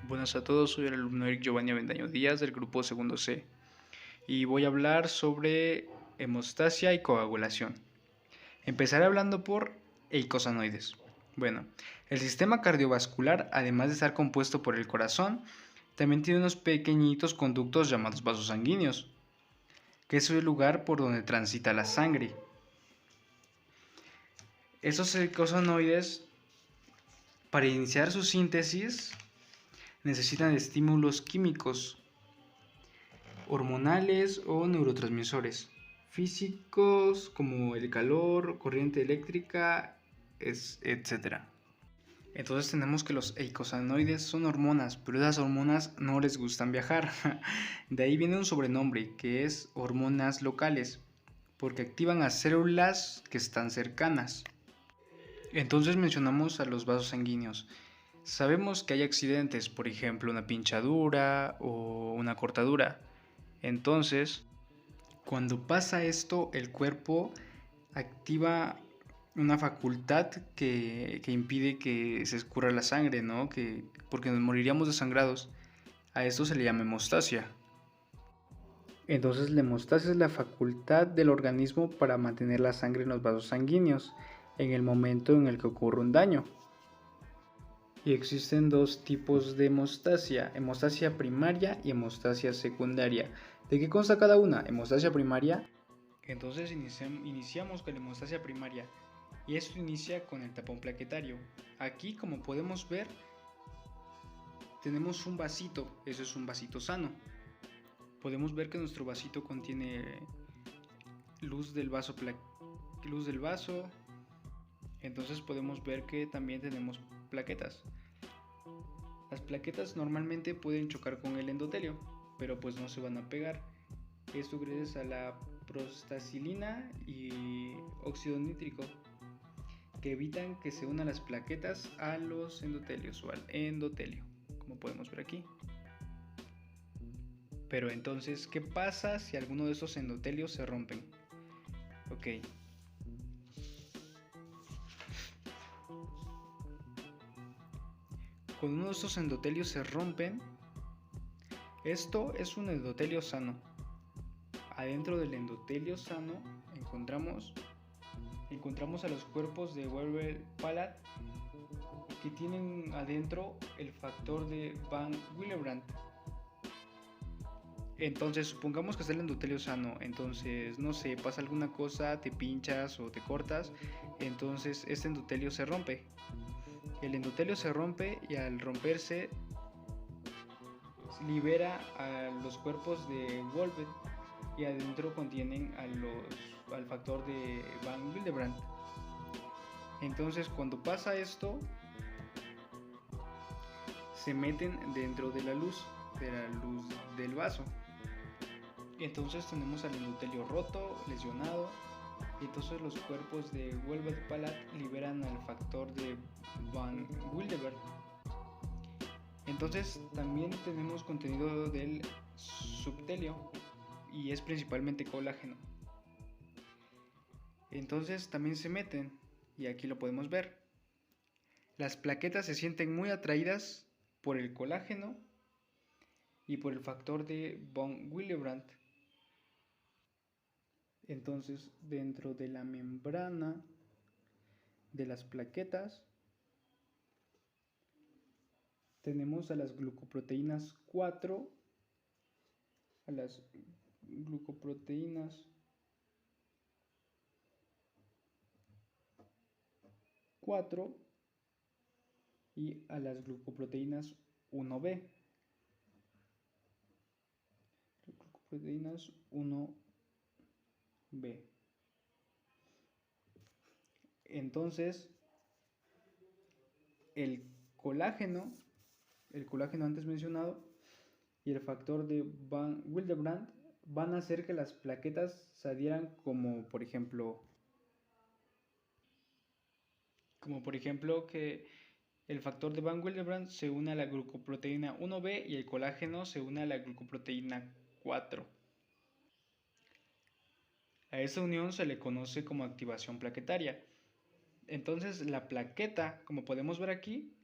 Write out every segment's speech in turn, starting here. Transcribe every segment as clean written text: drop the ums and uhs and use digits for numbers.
Buenas a todos, soy el alumno Eric Giovanni Avendaño Díaz del grupo segundo C y voy a hablar sobre hemostasia y coagulación. Empezaré hablando por eicosanoides. Bueno, el sistema cardiovascular, además de estar compuesto por el corazón, también tiene unos pequeñitos conductos llamados vasos sanguíneos, que es el lugar por donde transita la sangre. Esos eicosanoides, para iniciar su síntesis, necesitan estímulos químicos hormonales o neurotransmisores físicos como el calor, corriente eléctrica, etc. Entonces tenemos que los eicosanoides son hormonas, pero esas hormonas no les gustan viajar. De ahí viene un sobrenombre que es hormonas locales, porque activan a células que están cercanas. Entonces mencionamos a los vasos sanguíneos. Sabemos que hay accidentes, por ejemplo una pinchadura o una cortadura. Entonces, cuando pasa esto, el cuerpo activa una facultad que impide que se escurra la sangre, ¿no? Porque nos moriríamos desangrados. A esto se le llama hemostasia. Entonces la hemostasia es la facultad del organismo para mantener la sangre en los vasos sanguíneos en el momento en el que ocurre un daño. Y existen dos tipos de hemostasia, hemostasia primaria y hemostasia secundaria. ¿De qué consta cada una? Hemostasia primaria. Entonces iniciamos con la hemostasia primaria y esto inicia con el tapón plaquetario. Aquí, como podemos ver, tenemos un vasito, eso es un vasito sano. Podemos ver que nuestro vasito contiene luz del vaso, entonces podemos ver que también tenemos plaquetas. Las plaquetas normalmente pueden chocar con el endotelio, pero pues no se van a pegar. Esto gracias a la prostacilina y óxido nítrico, que evitan que se unan las plaquetas a los endotelios o al endotelio, como podemos ver aquí. Pero entonces, ¿qué pasa si alguno de esos endotelios se rompen? Ok. Cuando uno de estos endotelios se rompen, esto es un endotelio sano. Adentro del endotelio sano encontramos a los cuerpos de Werber-Palat que tienen adentro el factor de Van Willebrand. Entonces, supongamos que está el endotelio sano, entonces, no sé, pasa alguna cosa, te pinchas o te cortas, entonces este endotelio se rompe. El endotelio se rompe y al romperse libera a los cuerpos de Wolfed y adentro contienen al factor de Van Willebrand. Entonces, cuando pasa esto, se meten dentro de la luz del vaso. Entonces tenemos al endotelio roto, lesionado, y entonces los cuerpos de Wolbert-Palat liberan al factor de Van Willebrand. Entonces también tenemos contenido del subtelio y es principalmente colágeno. Entonces también se meten, y aquí lo podemos ver. Las plaquetas se sienten muy atraídas por el colágeno y por el factor de Von Willebrand. Entonces, dentro de la membrana de las plaquetas tenemos a las glucoproteínas 4, a las glucoproteínas 4 y a las glucoproteínas 1B. Glucoproteínas 1B. Entonces, el colágeno, antes mencionado, y el factor de Van Willebrand van a hacer que las plaquetas se adhieran como por ejemplo que el factor de Van Willebrand se une a la glucoproteína 1B y el colágeno se une a la glucoproteína 4. A esa unión se le conoce como activación plaquetaria. Entonces la plaqueta, como podemos ver aquí,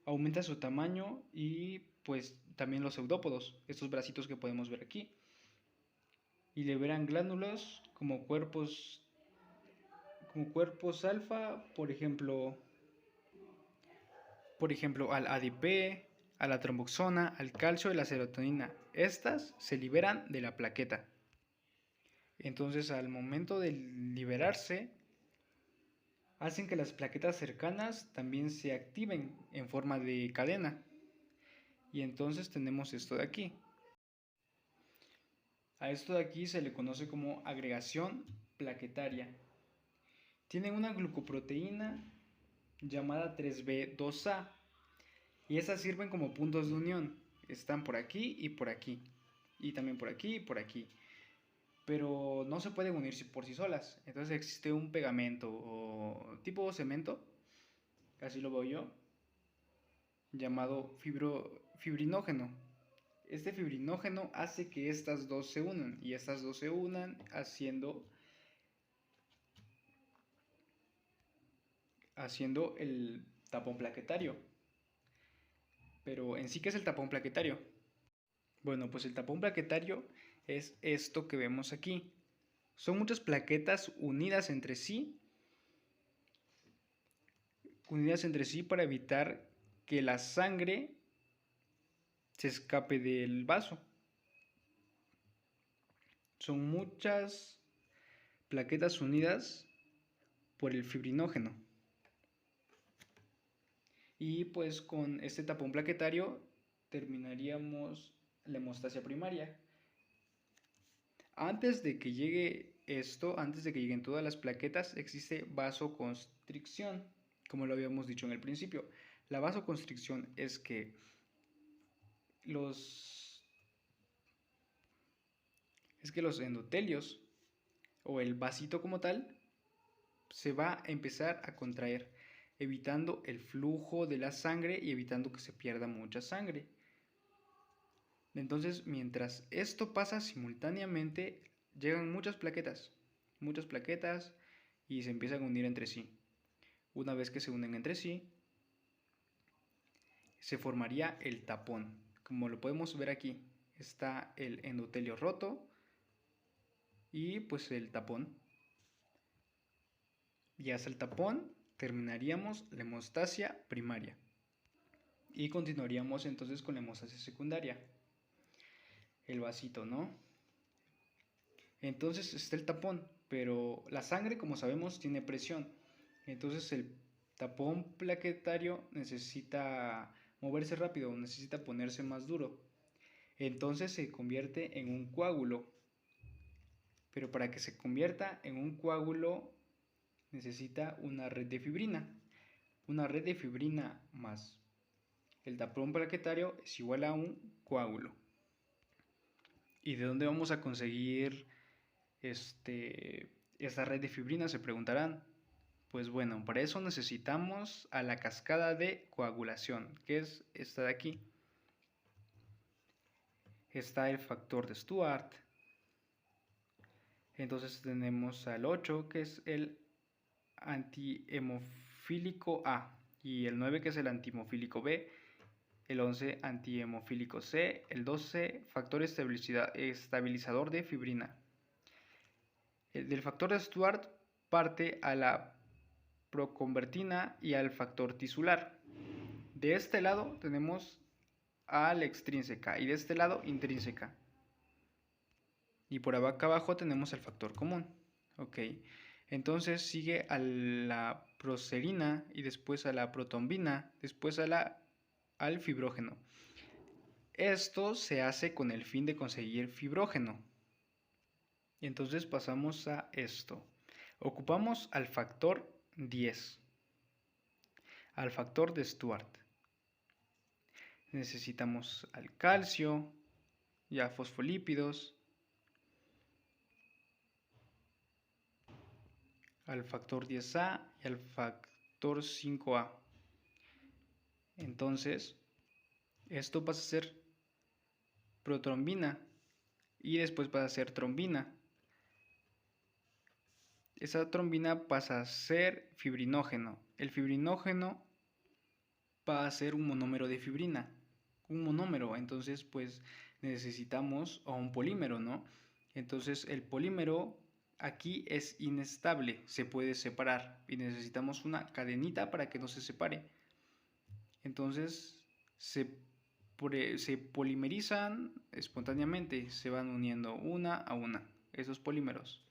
aumenta su tamaño y pues también los pseudópodos, estos bracitos que podemos ver aquí. Y liberan glándulas como cuerpos alfa, por ejemplo al ADP, a la tromboxona, al calcio y la serotonina. Estas se liberan de la plaqueta. Entonces, al momento de liberarse, hacen que las plaquetas cercanas también se activen en forma de cadena. Y entonces tenemos esto de aquí. A esto de aquí se le conoce como agregación plaquetaria. Tienen una glucoproteína llamada 3B2A y esas sirven como puntos de unión. Están por aquí y por aquí. Y también por aquí y por aquí. Pero no se pueden unir por sí solas. Entonces existe un pegamento o tipo cemento, así lo veo yo, llamado fibrinógeno. Este fibrinógeno hace que estas dos se unan y estas dos se unan haciendo el tapón plaquetario. Pero en sí, ¿qué es el tapón plaquetario? Bueno, pues el tapón plaquetario es esto que vemos aquí. Son muchas plaquetas unidas entre sí para evitar que la sangre se escape del vaso. Son muchas plaquetas unidas por el fibrinógeno. Y pues con este tapón plaquetario terminaríamos la hemostasia primaria. Antes de que llegue esto, antes de que lleguen todas las plaquetas, existe vasoconstricción, como lo habíamos dicho en el principio. La vasoconstricción es que los endotelios o el vasito como tal se va a empezar a contraer, evitando el flujo de la sangre y evitando que se pierda mucha sangre. Entonces, mientras esto pasa simultáneamente, llegan muchas plaquetas y se empiezan a unir entre sí. Una vez que se unen entre sí, se formaría el tapón. Como lo podemos ver aquí, está el endotelio roto y pues el tapón. Y hasta el tapón terminaríamos la hemostasia primaria. Y continuaríamos entonces con la hemostasia secundaria. El vasito, ¿no? Entonces está el tapón, pero la sangre, como sabemos, tiene presión. Entonces el tapón plaquetario necesita moverse rápido, necesita ponerse más duro. Entonces se convierte en un coágulo. Pero para que se convierta en un coágulo necesita una red de fibrina. Una red de fibrina más el tapón plaquetario es igual a un coágulo. ¿Y de dónde vamos a conseguir esta red de fibrina? Se preguntarán. Pues bueno, para eso necesitamos a la cascada de coagulación, que es esta de aquí. Está el factor de Stuart. Entonces tenemos al 8, que es el antihemofílico A, y el 9, que es el antihemofílico B, el 11 antihemofílico C, el 12 factor estabilizador de fibrina. Del factor de Stuart parte a la proconvertina y al factor tisular. De este lado tenemos a la extrínseca y de este lado intrínseca. Y por acá abajo tenemos el factor común. Ok, entonces sigue a la proserina y después a la protombina, después al fibrógeno. Esto se hace con el fin de conseguir fibrógeno. Y entonces pasamos a esto. Ocupamos al factor 10, al factor de Stuart. Necesitamos al calcio y a fosfolípidos, al factor 10A y al factor 5A. Entonces, esto pasa a ser protrombina y después pasa a ser trombina. Esa trombina pasa a ser fibrinógeno. El fibrinógeno va a ser un monómero de fibrina. Un monómero, entonces pues necesitamos a un polímero, ¿no? Entonces el polímero aquí es inestable, se puede separar y necesitamos una cadenita para que no se separe. Entonces se polimerizan espontáneamente, se van uniendo una a una esos polímeros.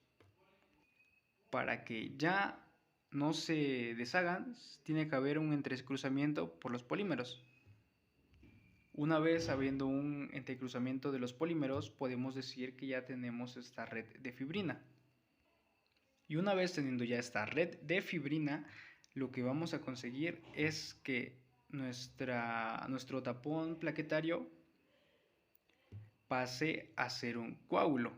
Para que ya no se deshagan, tiene que haber un entrecruzamiento por los polímeros. Una vez habiendo un entrecruzamiento de los polímeros, podemos decir que ya tenemos esta red de fibrina. Y una vez teniendo ya esta red de fibrina, lo que vamos a conseguir es que nuestro tapón plaquetario pase a ser un coágulo.